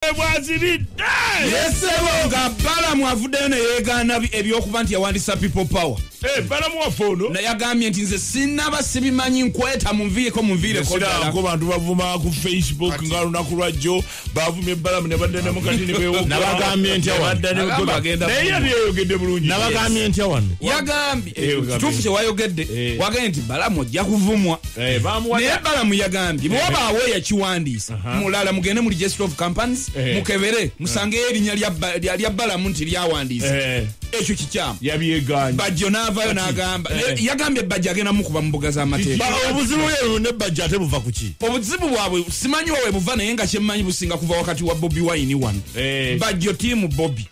bwaziridde yesebo nga Balamu avuddeyo ne yeegaana ebyokuba nti yawandisa people power. Balamu wafono naye yagambye nti nze sinaba sibimanyi nkweta munviireko ddala. Bantu bavuma ku Facebook nga lunaku lwajjo bavumye Balamu ne badda ne mukati ne beewuka nabagambye ntya naye yali yayogedde bulungi. Nabagambye ntya wano yagambye kituufu kye wayogedde wagambye nti Balamu ojja kuvumwa. Naye Balamu yagambye bwe wabaawo eyakiwandiisa mulala mugende mu register of companies mukebere musangeyo erinnya lya Balamu nti lyawandiisa ekyo kikyamu yabyeganye Bajjo n'avaayo n'agamba yagambye Bajjo agenda mukuba mu mbuga z'amateeka. obuzibu bwe ne Bajjo ate buva ku ki? Obuzibu bwabwe simanyi wawe buva naye nga kyemmanyi businga kuva wakati wa Bobi Wine wano. Bajjo tiimu Bobi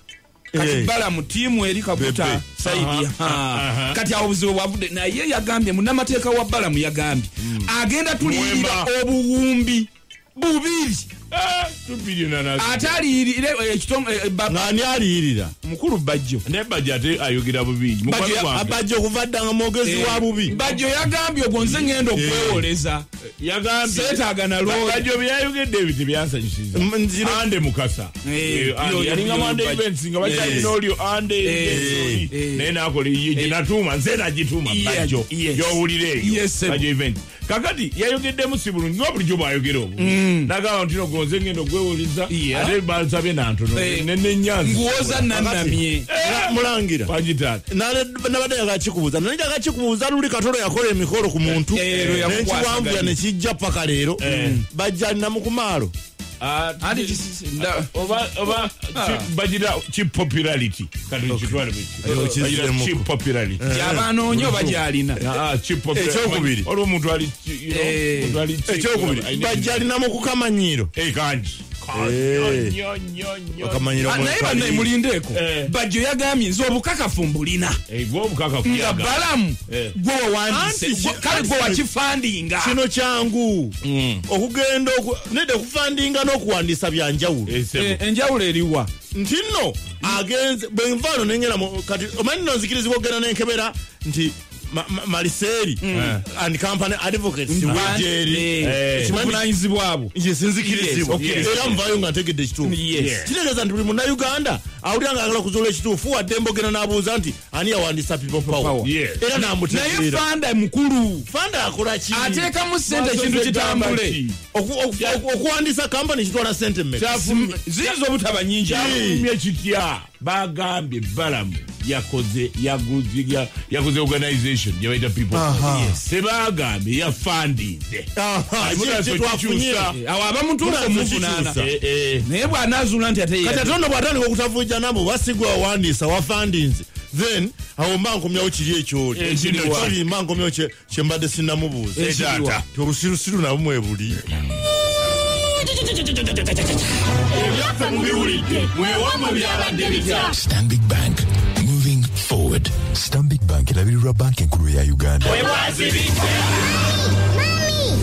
kati Balamu tiimu eri Kaguta Saidi. Kati awo obuzibu bwavudde naye yagambye munnamateeka wa Balamu yagambye agenda tuliyirira obuwumbi bubiri. Ataliyirire ng'ani aliyirira mukulu Bajjo ne Bajjo ate ayogera bubi Bajjo okuva dda nga mwogezi wa bubi. Bajjo yagambye ogwo nze ngenda okwewoleza yagambye seetaaga na looya. Bajjo byayogedde ebyo tebyansanyusiza. Ande Mukasa yalinga Monday events nga bakyalina olyo ande naye n'akola ye gye natuuma nze nagituuma Bajjo gy'owulira eyo Bajjo event. Kakati yayogeddemu si bulungi nga bulijjo bw'ayogera obwo nagamba nti nogonze ngenda ogwewuliza ate basabye nantono nenenyanzi nguwoza nannamye mulangira wagitaata nabadde yagakikubuuza naye yagakikubuuza luli Katolo yakola emikolo ku muntu n'ekiwanvuya ne kijja paka leero Bajjo alina mu kumaalo oba bagira cheap popularity kati kitwale cheap popularity yabanoonye oba gyalina cheap popularity ekyokubiri olwo omuntu ali ekyokubiri Bajjo alina mu kukamanyiro kanji naye bannaye mulindeeko Bajjo yagambye nze obukakafu mbulina nga Balamu gwe wawandise kale gwe wakifandinga. kino kyangu okugenda nedde okufandinga n'okuwandiisa byanjawulo. Enjawulo eriwa nti nno agenze bwe nvaano nengera kati omanyi nno nzikirizibwa okugenda n'enkebera nti Maliseri and company advocates ekivunanyizibwa abo sinzikirizibwa era nvaayo nga ntegedde ekituufu. Kitegeeza nti buli munnauganda awulira nga agala kuzuula ekituufu wadde mbogera n'abuuza nti ani yawandisa people power era namutegeera. naye fanda mukulu fanda akola ki? ateekamu ssente ekintu kitambule. okuwandiisa company kitwala ssente mmeka? ziyinza obutaba nyingi. kyafumye kitya bagambye Balamu yakoze organization gyebayita people tebagambye yafandinze awo abamutuuka omuvunaana naye bw'anaazuula nti ate kati atono bw'atandika okutavujja nabo wasigwa wawandiisa wafandinze then awo mba nkomyawo kiri ekyoli mba nkomyawo kye mbadde sinnamubuuza obusirusiru nabo mwebuli Stanbic Bank, moving forward. Stanbic Bank ilabirirwa banki enkulu ya Uganda. Mami,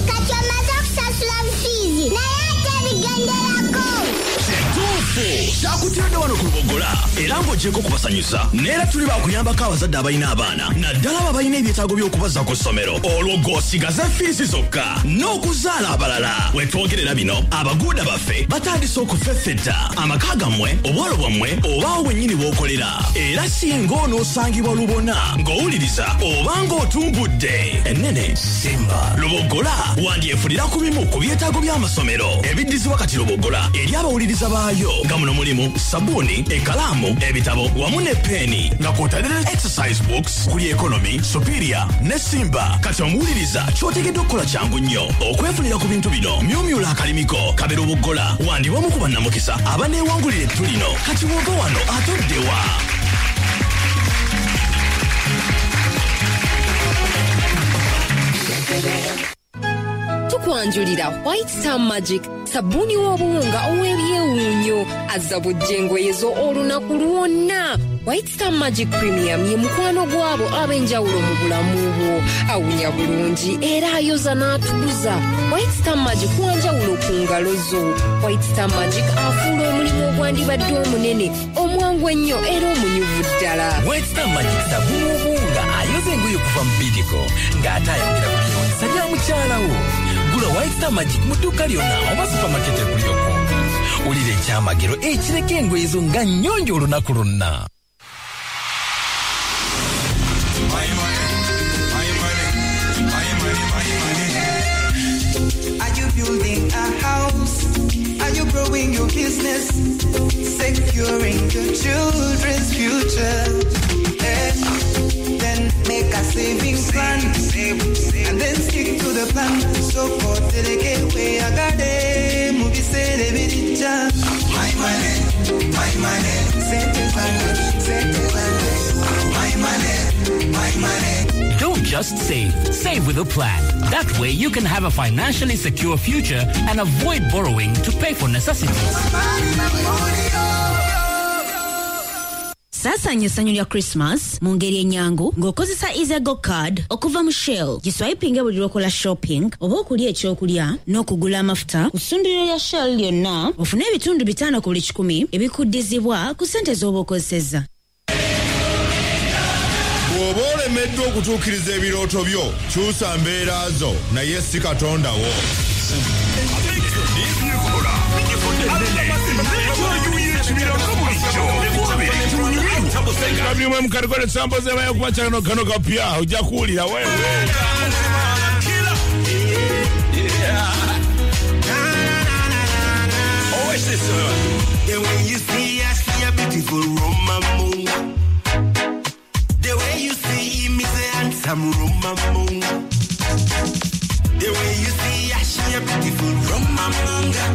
kati amaze okusasula bufiizi naye ate bigenderako. Kyakutidde wano ku Lubogola era ng'ogyeko kubasanyusa neera tuli baakuyambako abazadde abalina abaana naddala abo abalina ebyetaago by'okubazza ku ssomero olwo gw'osigaza fiizi zokka n'okuzaala abalala. Wetwogerera bino abaguuda baffe batandise okufeffetta amaka gammwe obwalo bwammwe obaawo bwennyini bw'okolera era singa onoosangibwa lubona ng'owuliriza oba ng'otumbudde ennene Simba Lubogola wandyefunira ku bimu ku byetaago by'amasomero ebiddizibwa kati Lubogola eri abawuliriza baayo nga muno mulimu sabuni, ekalamu, ebitabo wamu ne peni nga kw'otadira exercise books kuli economy, superior ne Simba. Kati omuwuliriza ky'otegedde okukola kyangu nnyo okwefunira ku bintu bino myumyula akalimiko kabera Obugola wandibwamu ku bannamukisa abaneewangulira ettu lino kati wova wano atoddewa. Tukwanjulira White Star Magic sabuni w'obuwunga ow'ebyewuunyo azza bujjengoye zo olunaku lwonna. White Star Magic Premium ye mukwano gw'abo ab'enjawulo mu bulamu bwo. Awunya bulungi era ayoza n'atukuza. White Star Magic wanjawulo ku ngalo zo. White Star Magic afuula omulimu ogwandibadde omunene omwangu ennyo era omunyuvu ddala. White Star Magic sabuni w'obuwunga ayoza engoye okuva mu bidiko ng'ate ayongera ku byewuunyisa bya mukyala wo. Gula White Star Magic mu dduuka lyonna oba supermarket ekulyoko. ulire ekyamagero ekireka engoye zo nga nnyonjo olunaku lwonna. Are you building a house? Are you growing your business? Securing your children's future? Then make a savings plan and then stick to the plan. So for the gateway, I got a movie say the video. My money, my money. My money, my money. Don't just save with a plan. That way you can have a financially secure future and avoid borrowing to pay for necessities. Sasa nyesanyo lya Christmas mu ngeri enyangu ng'okozesa Easygo card okuva mu Shell. Giswipinga buli lw'okola shopping oba okulya ekyokulya n'okugula amafuta ku ssundiro lya Shell lyonna ofune ebitundu 5 ku buli 100 ebikuddizibwa ku ssente z'oba okozesezza. Bw'oba olemeddwa okutuukiriza ebirooto byo kyusa mbeera zo naye si Katonda wo. Kabimwe mkarikole sampo zema ya kumachano kano kapia ujakulia wewe. The way you see, I see a beautiful Roma Munga. The way you see me, say handsome Roma Munga. The way you see, I see a beautiful Roma Munga.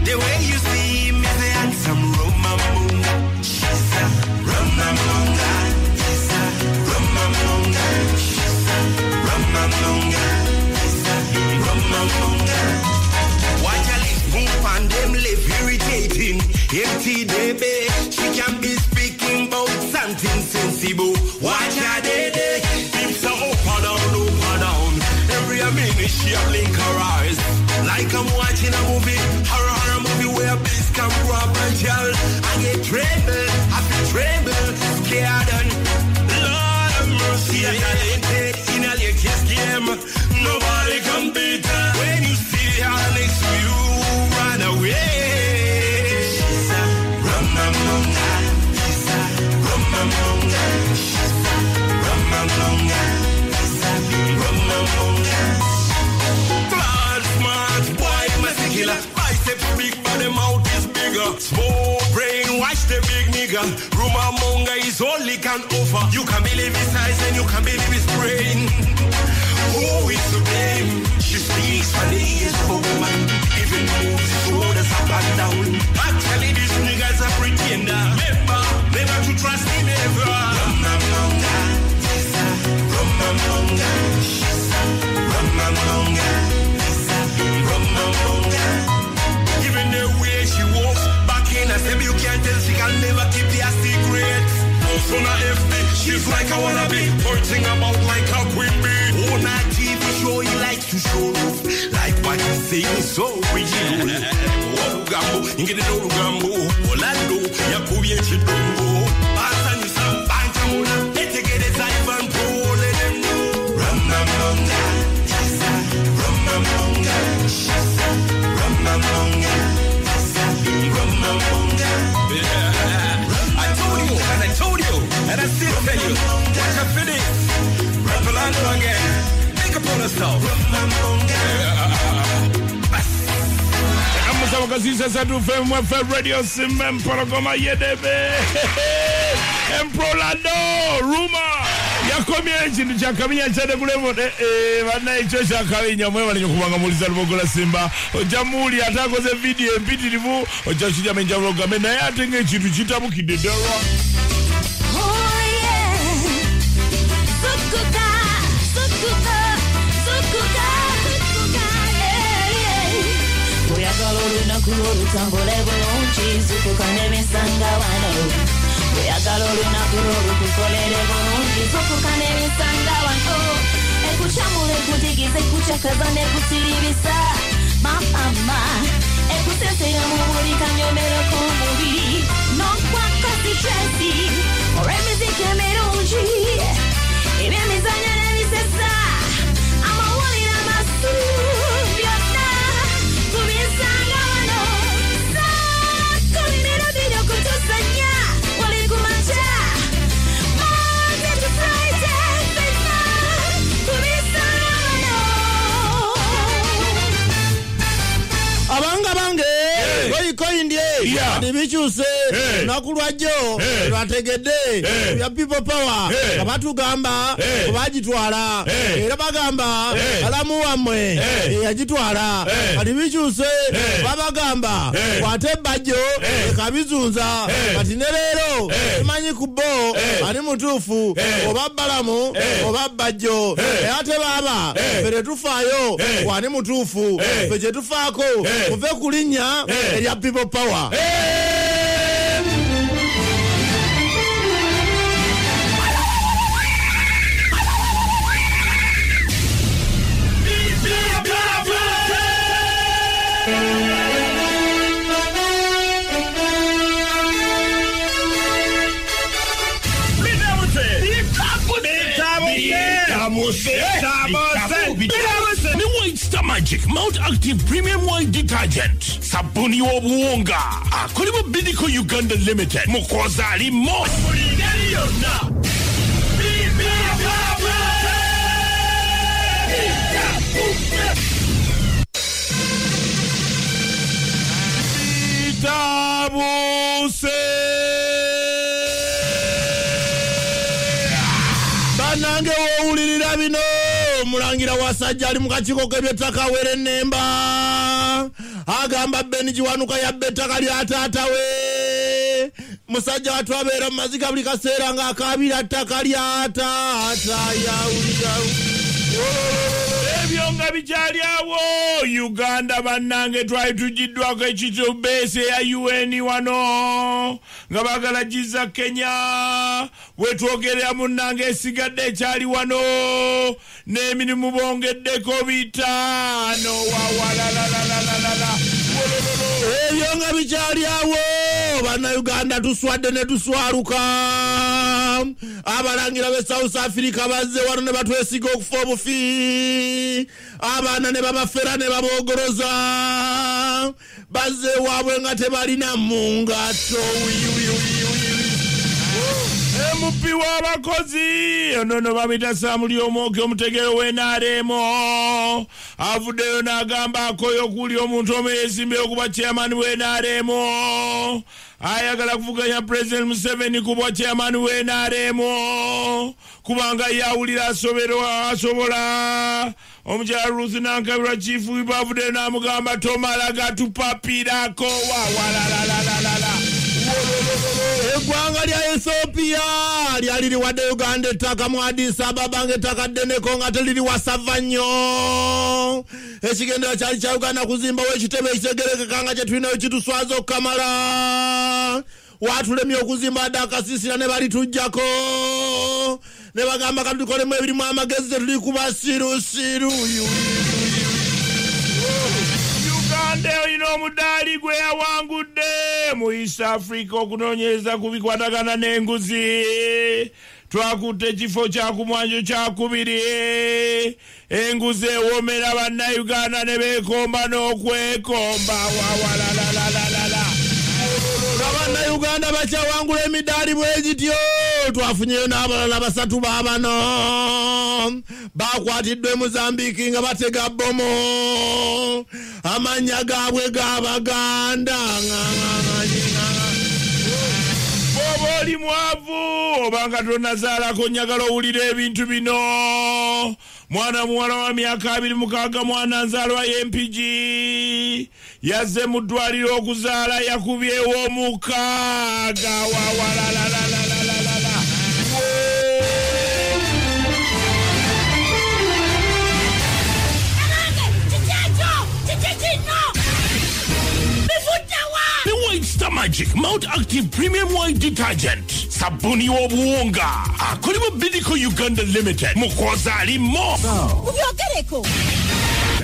The way you see me, say handsome Roma Munga. She's a Roma Munga. She's a Roma Munga. She's a Roma Munga. She's a Roma Munga. Watch her lips move and them live irritating. Empty baby, she can be speaking about something sensible. Watch her day, hips are up and down. Every minute she a blink her eyes. Like I'm watching a movie, horror movie where a beast can grab a child. I get tremble, I feel tremble, scared and Lord have mercy, I talented in a latest game. Nobody can beat her. When you see her next to you, run away. She's a Roma-Munga. She's a Roma-Munga. She's a Roma-Munga. She's a Roma-Munga. Blood smart, boy, muscular. Biceps big, but the mouth is bigger. Small brain, watch the big nigga. Roma-Munga is all he can offer. You can believe his size and you can believe his brain. Who is to blame? She speaks funny as a woman. Even moves his shoulders up and down. Actually, this nigga's a pretender. Never to trust him ever. Roma-Munga. She's a Roma-Munga. She's a Roma-Munga. She's a Roma-Munga. Even the way she walks back in a step, you can't tell she can never keep their secrets. Also not FB, she's like a wannabe. Pointing about like a queen bee. On a TV show, he likes to show off. Like what he's saying, so original. Warugambo, ingene Warugambo. Orlando, Yakubi and Chidongo. Pasan you some bantamuna. Let's get it Ivan Pro, let them know. Roma-Munga, she's a Roma-Munga. She's a Roma-Munga. She's a Roma-Munga. I told you, and I still tell you, watch her finish. Rapalando again. Think upon herself. Amusaba kasisa satu FM Radio Simem Paragoma Yedebe. Emprolando Ruma. Yakomye ekintu kyakaminya kyade kulemo bana ekyo kyakabinya mwe bali kubanga muliza lubogola Simba ojamuli atakoze video empitirivu ojashija menja vlogame naye atenge ekintu kitabukidde ddala. Tambole bulungi zukukane bisanga wano oyagala olunaku lw'olukukolere bulungi zukukane bisanga wano ekukyamula ekutigiza ekukyakaza n'ekutiribisa mama ekusesera mu buli kanyomero k'omubiri n'okwaka sitresi olw'emiziki emirungi ebyemizannyo n'ebisesa amawulire amakulu byonna tubisanga wano. koindye ati bikyuse nakulwajo lwategedde ya people power abatugamba obagitwala era bagamba alamu wamwe yagitwala ati bikyuse babagamba kwate bajjo kabizunza ati ne leero simanyi kubo ani mutuufu oba balamu oba bajjo ate baba fere tufaayo wani mutuufu fe gye tufaako kuve ku linnya erya people power. New White Star Magic Mount Active Premium White Detergent sabuni w'obuwunga akolebwa Bidco Uganda Limited mukoza alimo banange wowulirira bino mulangira wasajja ali mu kakiiko k'eby'ettaka were nemba agamba Beni Kiwanuka yabba ettaka lya taata we musajja watwabeera mu mazika buli kaseera ng'akaabira ttaka lya taata yawulira ebyo nga bikyali awo Uganda bannange twali tugiddwako ekityo base ya UN wano nga bagalagiza Kenya wetwogerera munnange esigadde ekyali wano n'emirimu bongeddeko 5 wawalalalala ebyo nga bikyali awo bannayuganda tuswadde ne tuswaluka abalangira be South Africa bazze wano ne batwesiga okufa obufi abaana ne babafera ne babogoroza bazze waabwe nga tebalina mungato MP w'abakozi ono bamita Samuli Omwoki omutegero w'NRM avuddeyo n'agamba akoyo okuli omuntu omu yeesimbyeyo okuba chairman w'NRM ayagala kuvuganya President Museveni kuba chairman w'NRM kubanga yawulira asobola omukyala Ruth Nankabirwa chief whip avuddeyo n'amugamba tomala gatupapirako wawalalalala eggwanga lya Ethiopia lyali liwadde Uganda ettaka mu Addis Ababa ng'ettaka ddeneko nga teririwasava nnyo ekigendera kyali kya Uganda kuzimbawo ekitebe ekitegerekeka nga kye tulinayo kituswaza okukamala watulemye okuzimba adde akasiisira ne balitujjako ne bagamba katulikolemu ebirimu amagezi tetuli kuba sirusiru Uganda olina omudaali gwe yawangudde mu East Africa okunoonyereza ku bikwatagana n'enguzi twakutte ekifo kya kumwanjo kya 2 enguzi ewomera bannayuganda ne beekomba n'okwekomba wawalalalala bannayuganda bakyawangula emidaali bwegityo twafunyeyo n'abalala 3 baabano bakwatiddwe Mozambique nga batega bomo amanya gaabwe g'Abaganda bw'oba oli mwavu obanga tonazaalako njagala owulira ebintu bino mwana muwala wa myaka 26 mwana nzaalwa y'empigi yazze mu ddwaliro okuzaala yakubyewo 6 wawalalalala Star Magic Mount Active Premium White Detergent sabuni w'obuwunga akolebwa Bidco Uganda Limited mukoza alimo ubyogereko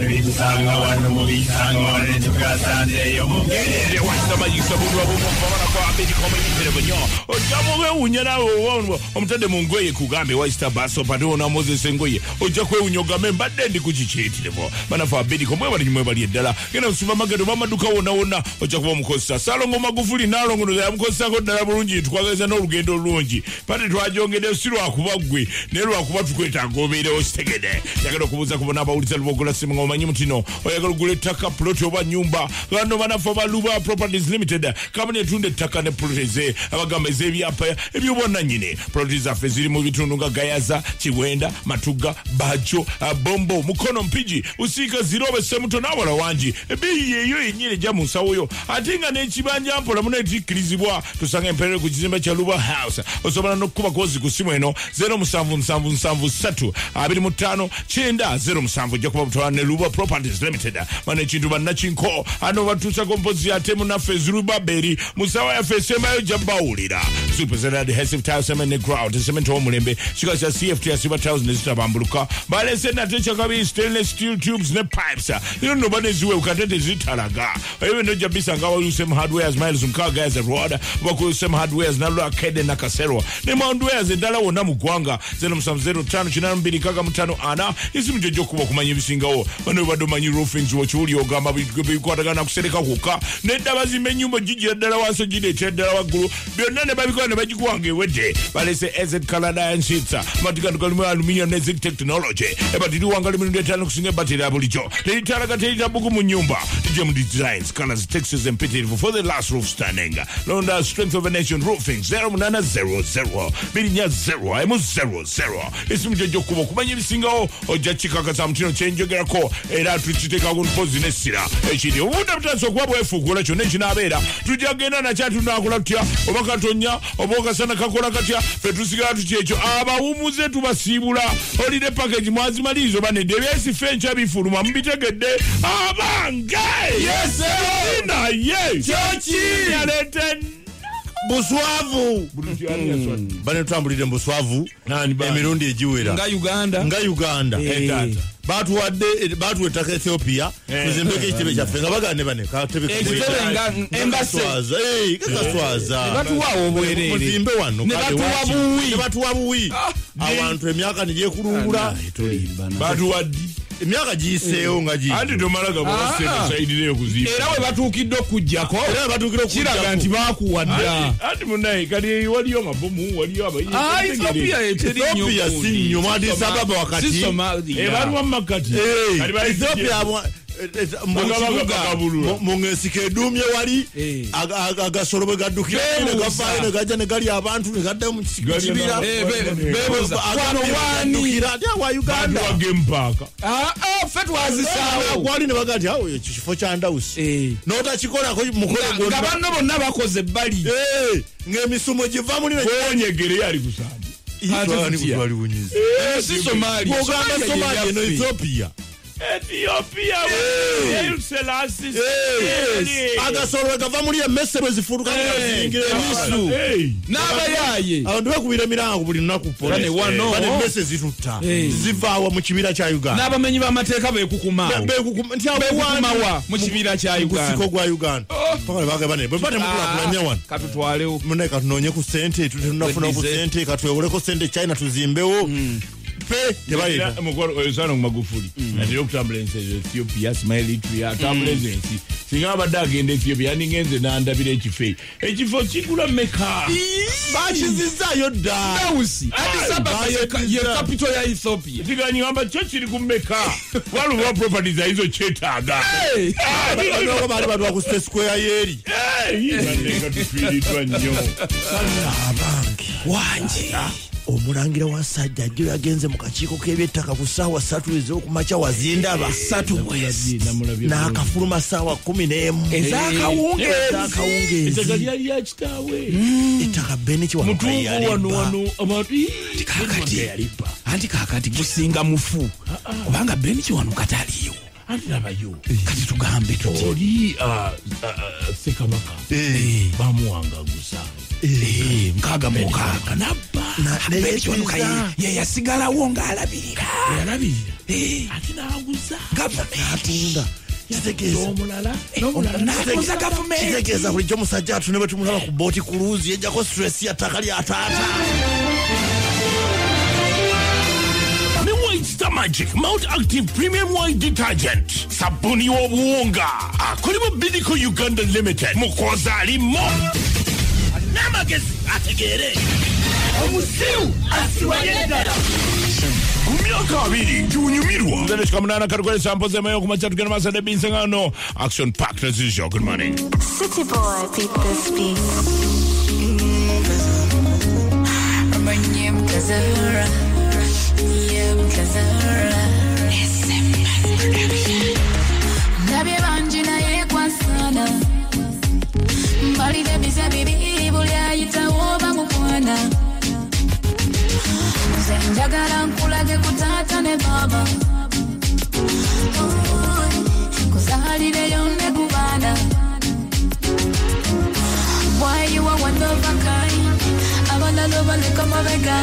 ebisanga wano mu bisanga wano tukasanzeeyo mugere wasama yisabuni w'obuwunga kwa Bidco Limited ojamu wewunya nawe omutadde mu ngoye kugambe Waista baso pado na Moses ngoye ojja kwewunyogame mbadde ndi kukikiitirebo banafa Bidco mwe bali eddala gena supermarket bamaduka wona ojja kuba mukozesa Salongo Magufuli nalongono ya mukozesako ddala bulungi tukwagaliza n'olugendo olulungi pate twajongedde sirwa kuba gwe ne lwa kuba tukwetaaga obeerewo kitegede njagala okubuuza kubona abawuliza lubogola simu omanyi mutino oyagala ogula ettaka ploti oba nyumba bano banafu ba Luba Properties Limited kabone etunda ettaka ne ploti abagamba ez'ebyapa ebyobwannannyini ploti zaffe ziri mu bitundu nga Gayaza Kiwenda Matuga Bajo Bombo Mukono Mpigi Usiika Zirobe Semuto n'awala wangi ebbeeyi eyo yennyini ejja mu nsawoyo ate nga n'ekibanja mpola muno etikkirizibwa tusanga emperere ku kizimbe kya Luba House osobola n'okukuba kozi ku simu eno 07777359 ojja kuba butwala ne Luba Properties Limited bano ekintu bannakinko ano batuusako mpozi ate munaffe Zerubaberi musawa yaffe esembayo gy'abbawulira supersedad hesive tile cement ne ground cement w'omulembe kiga kya CFT asiba tiles ne zitabambuluka balese nate kyakabi stainless steel tubes ne pipes zino no baneziwe ukatete zitalaga ewe ndo jabisa nga walusem hardwares miles mkaga as a road wakusem hardwares na lo arcade na kasero ne hardwares endala wona mu gwanga 07059255 isimu jojo kuba kumanya bisingawo bano badomanyi roofings wochuli ogamba bikwatagana kusereka kuka nedda zimenyumba jijja ddala wanso jide cheddala wagulu byonna ne babikola ne bagikuwange wedde balese AZ Canada and sheets matikatu kalimu aluminium ne zinc technology ebadiri wangali mirundi etano kusinga battery abulijo telitalaga telitabuku mu nyumba Gem designs colors textures and pity for the last roof standing Londa strength of a nation roofing 0900 bilinya 0 emu 00 isimu jojo kuba kumanya bisingawo ojja chikaka za mtino chenjogerako era tuchiteka ku pozi nesira ekiri obunda butaso kuba bwefuugula kyonna ekinabeera tujja genda nakyatu nakola tutya oba katonya oba okasana kakola katya fe tusigala tukyekyo abawumuze tubasiibula olide package mwazimalirizo banedde ebyesife enkya bifuluma mubitegedde abange naye kyoki yalete buswavu bane tutambulire mu buswavu emirundi egiwera nga Uganda batuwadde batuwetaka Ethiopia tuzimbeko ekitebe kyaffe nga bagane bane kakaswaza batuwawo obwerere muzimbe wano ne batuwa buwi abantu emyaka negyekulungula batuwadde emyaka giyiseewo nga ati tomalaga bwasaidireyo kuzimba era we batuukidde okujjako kiraga nti bakuwadda ati munaye kali waliyo amabomu waliyo Ethiopia si nnyo Addis Ababa wakati baliwa makati Ethiopia mungesika edumye wali agasolo bwe gaddukira negavaayo negajja negali abantu negaddayo mu kibira wa Uganda ffe twazisaawo gwali ne baga nti awo ekyo kifo kya ndawusi n'otakikolako mukolo nga banno bonna bakoze ebbali ng'emisumo giva muli onyegere yali kusamba si Somalia eno Ethiopia agasolo gava muli emmese bwe zifuuka emisu n'abayaaye abantu bekubira emirango buli lunaku bane emmese zitutta zivaawa mu kibira kya Uganda n'abamenyi b'amateeka beekukumawa mu kibira kya Uganda gwa Uganda bane bwe batemukulakulanya wano katutwalewo munaye katunoonye ku ssente tunafuna ku ssente katwewoleko ssente China tuzimbewo oyosana Magufuli atera okutambula ensi ezo Ethiopia Smile Tree atambula ezo ensi singa abadde agenda Ethiopia yandingenze n'andabira ekifo kigula meka bakizizaayo dda Addis Ababa ye capital ya Ethiopia tiganyamba kyo kiri ku meka waluba properties ayizo kyetaaga baali batwa ku State Square yeri bandeka tufiiritwa nnyo abange wangi omulangira wa Sajja ajjo yagenze mu kakiiko k'ebyettaka ku ssaawa 3 ez'okumakya wazindaba 3 n'akafuluma ssaawa 11 ez'akawungeezi ettaka lyali lya kitaawe ettaka bene anti kakati gusinga mufu kubanga bene kiwano kataliyo nabayo kati tugambe tuti oli Ssekabaka bamuwangaguza nkaaga mukaaga nabba ye yasigalawo ng'alabirira ati n'aguza atunda n'aguza gavumenti kitegeeza bulijjo musajja atune bwe tumulaba ku booti ku luuzi yejjako stress ya ttaka lya taata Magic Mount Active Premium White Detergent sabuni w'obuwunga akolebwa Bidco Uganda Limited mukoza alimo n'amagezi ategeere omusiru asiwanye ddala Kumyaka 2 tunyumirwa. Nzere shikamunana karukwe sample zema yo kumachatu kena masade binsangano. Action packed as usual. Good morning. City boy, beat this beat. My name Kazara. Yeah, Kazara. Nabi banjina ye kwasana. Mbali de biza bibi bulya yitawoba mukwana. Njagala nkulage kutata ne baba. Kuzalireyo ne kubana. Why you are one of a kind? Abana loba leka mabega.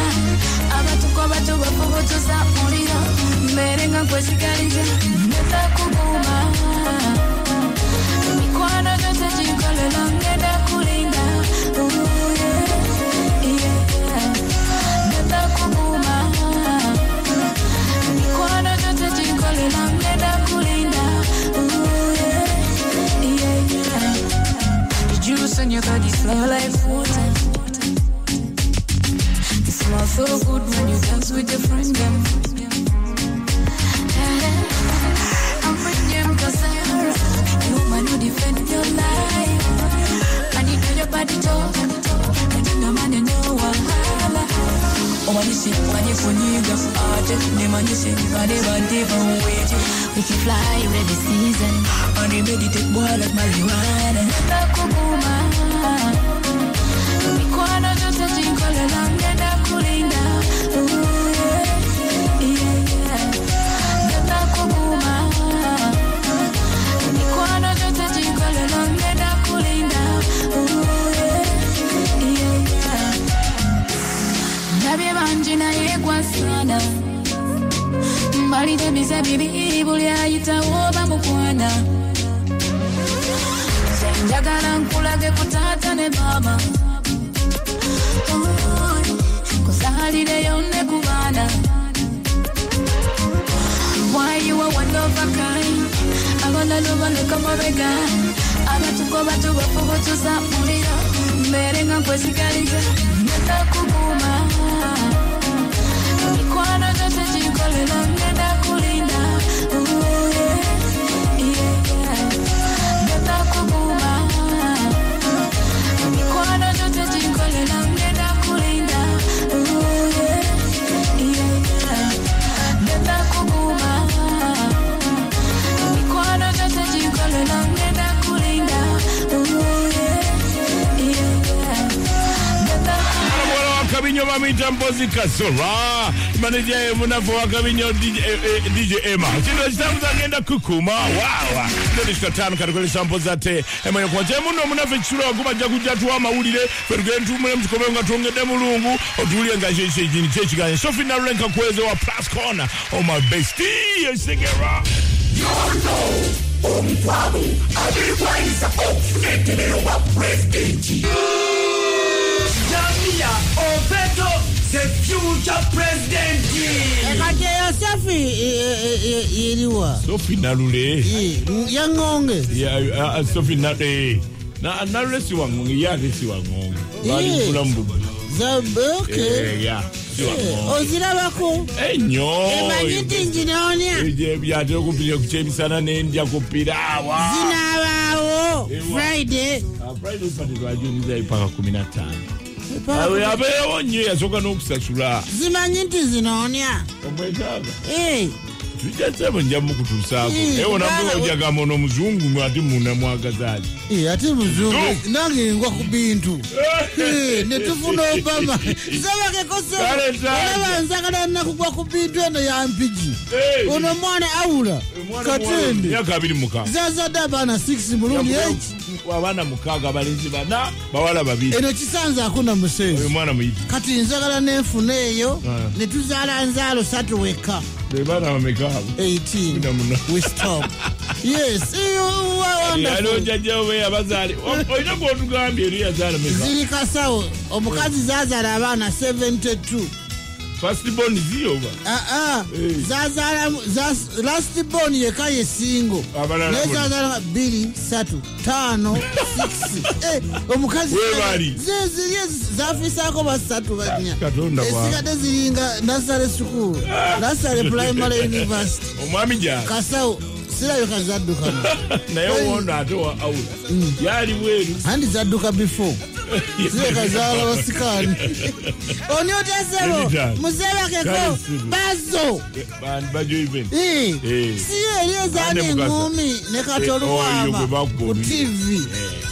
Abatuko batu bafubutu za muliro. Merenga kwesikaliza. Neta kubuma. Mikwano jose chikole langeda kulinga. Yeah. Neta kubuma. Mikwano jose chikole langeda kulinga. Yeah. The juice on your body smell like water. It smells so good when you dance with your friend them. I'm with them cause you man who defend your life. I need to your body talk. I think no man you know wahala. Oh man you see when you funiga art. The man you see body body from wait. We can fly with the season. And you meditate boy like marijuana. Nakubuma. Mikwano jose jinkole langenda kulinda. Yeah. Nakubuma. Mikwano jose jinkole langenda kulinda. Yeah. Nabi banjina ye kwasana. Mbali de biza bibi bulya yitawoba mukwana. Njagala nkulage kutata ne baba. Kuzalireyo ne kubana. Why you are one of a kind? Abana loba leka mabega. Abatuko batu bafubutu za muliro. Merenga kwesikaliza. Neta kubuma. Mikwano jose chikole langeda kulinda. Yeah. Neta kubuma. Mikwano jose chikole langeda kulinda. Yeah. Neta kubuma. Mikwano jose chikole langeda kulinda. Yeah. Kabinyo mamita mpozi kasora manager ye munafu wa kabinyo DJ Emma chindo chitamu za ngenda kukuma wawa ndio shikatano katukole sample zate Emma yokuwache muno munafu chishura wakuma jakujatu wa maulile perugentu mule mtukomenga tuongede mulungu otulie nga jeche jini chechi ganye Sophie na Rulenka kweze wa plus corner oh my bestie Segera Yorko Omtwabu Adilwaisa Ekimero wa presidenti Jamia Obeto, the future president. Ekateya Sophie iliwa. Sophie Nalule. Yangonge. Yeah, Sophie Nalule. Na Nalule si wangonge, ya si wangonge. Wali kula mbubu. Okay. Yeah. Ozira bako. Enyo. Emanyiti njinaonia. Byatero kupira kuchemisana nendya kupira awa. Zinabawo. Friday. Friday pati rwajuniza ipaka 15. Awe abeyo nye yasoka nokusasula. Zimanyiti zinaonia. Omwetaga. Tujasema njamu kutusako. Ewo nambuga ujaga mono mzungu mwati muna mwagazali. Ati mzungu. Nangi ngwa kubintu. Netufuna Obama. Zaba kekose. Wala nzakada nakugwa kubintu eno ya mpiji. Ono mwana aula. Katende. Ya kabili mukaga. Zaza dabana 6 muluni 8. Wabana mukaga balinzi bana. Bawala babili. Eno chisanza akuna musezi. Mwana mwiti. Kati nzakada nefuneyo. Netuzala nzalo satu weka. Bebana wamekabu 18 we stop. Yes, you are wonderful. Alo jajawe abazali oyina kwotugambye eri yazala meka zili kasawo omukazi zazala abana 72 first born ziyo zazala last born yekaye single nezazala 2 3 5 6 omukazi zezirye zafisako basatu banya esikade ziringa nasale school nasale primary university omwami ja kasao sirayo kazadduka naye wona atowa out yali bweru andi zadduka before zile kazala wasikani oni otesebo muzeba keko bazo bajo even siye eliyezani ngumi nekatoluwama ku TV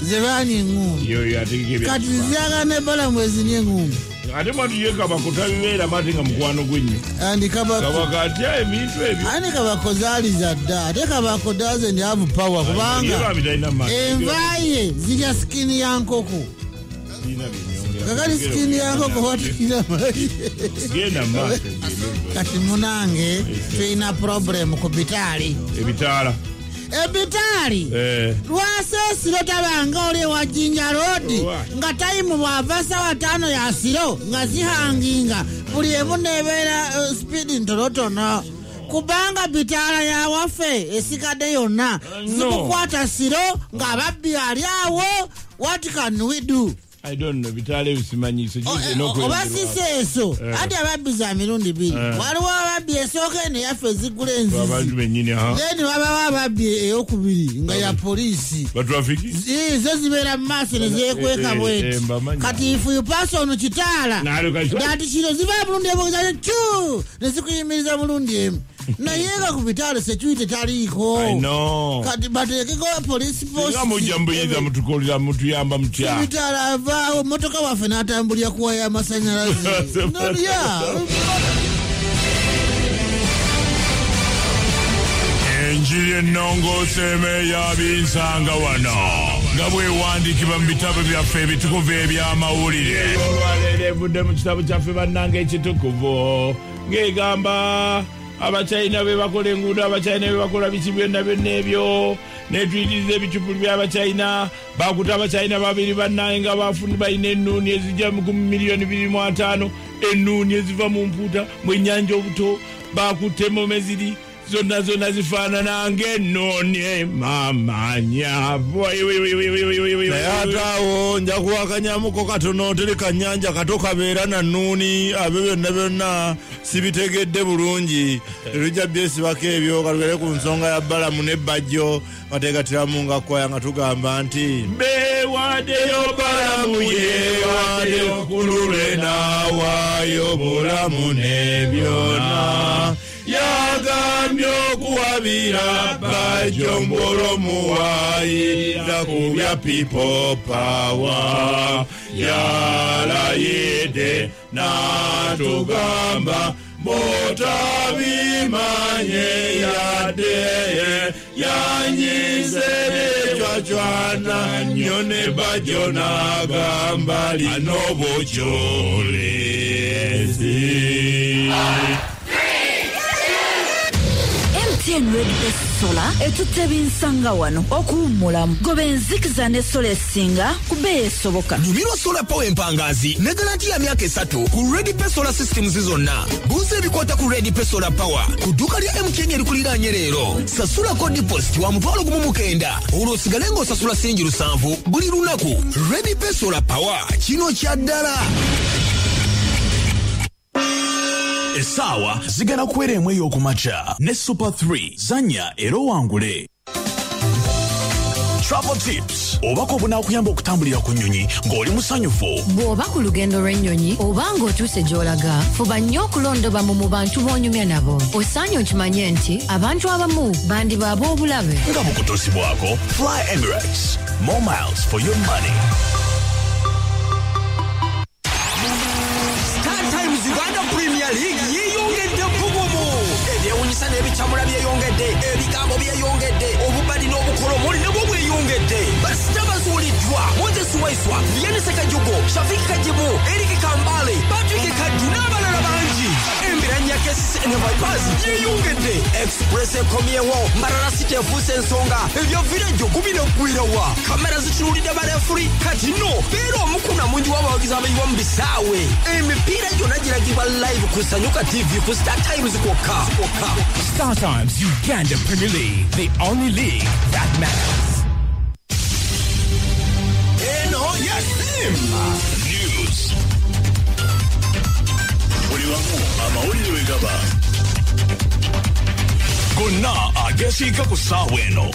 zebani ngumi kati ziyaga nebala mwezi nye ngumi ate matuye kabako tabibeera mate nga mukwano gwenyo andi kabako atya ebintu ebyo andi kabako zaaliza dda ate kabako doesn't have power kubanga envaye zirya skini ya nkoko kakali skini ya nkoko watikira mayi kati munange tuyina problem ku bitali ebitali lwase siro tabanga oli wa Jinja Road nga taimu bwava sawa 5 ya siro nga zihanginga buli ebunebeera speed ntolotono kubanga bitala ya wafe esikade yonna zikukwata siro nga ababbi ali awo. What can we do? I don't know. Vitale usimanyise. Obasise eso. Adi ababbi za mirundi 2. Waliwo ababbi esooke ne yafe zigula enzizi. Abantu benyini ha. Then wabawo ababbi eyokubiri nga ya polisi. Ba traffic? Zo zibeera mu maaso ne zeekweka bweti. Kati if you pass on kitala. Dati kino ziba bulungi eboza chu. Ne zikuyimiriza bulungi emu. Na yega ku bitale security taliko. I know. Kati batekeko police post. Nga mujambo yiza mutukolera mutuyamba mutya. Bitala ava motoka wafe natambulya kuwa ya masanyalazi. No ya. Enjiri ennongo seme ya binsanga wano. Nga bwewandikibwa mu bitabo byaffe ebitukuvu eby'amawulire. Olwaleero evudde mu kitabo kyaffe bannange ekitukuvu ng'egamba abachina be bakola enguudo abachina be bakola biki byonna byonna ebyo netwitiriza ebicupuli by'abachina bakuta abachina babiri bannange nga bafuni balina ennuuni ezijja mu 2,500,000 ennuuni eziva mu mpuuta mu ennyanja obuto bakutte emome ziri zonna zifaanana ng'ennooni mamanya naye ataawo nja kuwakanyamuko katono tereka nnyanja kato kabeera na nnuuni abe byonna sibitegedde bulungi erujja byesibako ebyo kalugere ku nsonga ya balamu n'ebbajjo bateekatiramu nga kwaya nga tugamba nti beewaddeyo balamu yeewaddeyo kulule n'awaayo bulamu n'ebyonna yagambye okuwabira bajjombolo muwaayira ku bya people power yalayidde n'atugamba botabimanye yadde yanyize becwacwana nnyo ne bajjo n'agamba lino bokyolezi. MTN Red Best Solar etutte binsanga wano okuwummulamu goba enzikiza ne sola esinga ku bbeeyi esoboka. Nyumirwa solar power empangazi ne garanti ya myaka 3 ku Red Best Solar Systems zonna. Buuza ebikwata ku Red Best Solar Power ku dduuka lya MTN erikuliraanye leero. Sasulako deposit wa $1,900 olwo osigale ng'osasula sengi 7 buli lunaku. Red Best Solar Power kino kya ddala. Esawa zigana kuwera emwe ey'okumakya ne Super 3 zanya era owangule. Travel tips obako obunaakuyamba okutambulira ku nnyonyi ng'oli musanyufu. Bw'oba ku lugendo lw'ennyonyi oba ng'otuuse gy'olaga fuba nnyo okulondobamu mu bantu b'onyumya nabo. Osaanye okimanye nti abantu abamu bandiba ab'obulabe. Nga bukutosibwako Fly Emirates. More miles for your money. StarTimes Uganda Premier League yeyongedde bugumu. Ebyewunyisa n'ebicamula byeyongedde, ebigambo byeyongedde, obubadi n'obukolomo nabwo bweyongedde. Basita bazuuliddwa Moses Waiswa, Vianney Sekajugo, Shafik Kajimu, Eric Kambale, Patrick Kaddu n'abalala bangi. Embiranye KCC ne bypass yeyongedde express ekomyewo Mbarara City efuse ensonga ebyo village okubira okwirawa kamera zitunulidde barefuri kati no beera omukuna mungi w'abawagizi abayiwa mu bisaawe emipiira gyonna giragibwa live ku Sanyuka TV ku Star Times kwokka. Star Times Uganda Premier League, the only league that matters. News. Amawulire wegaba gonna agesiika ku ssaawa eno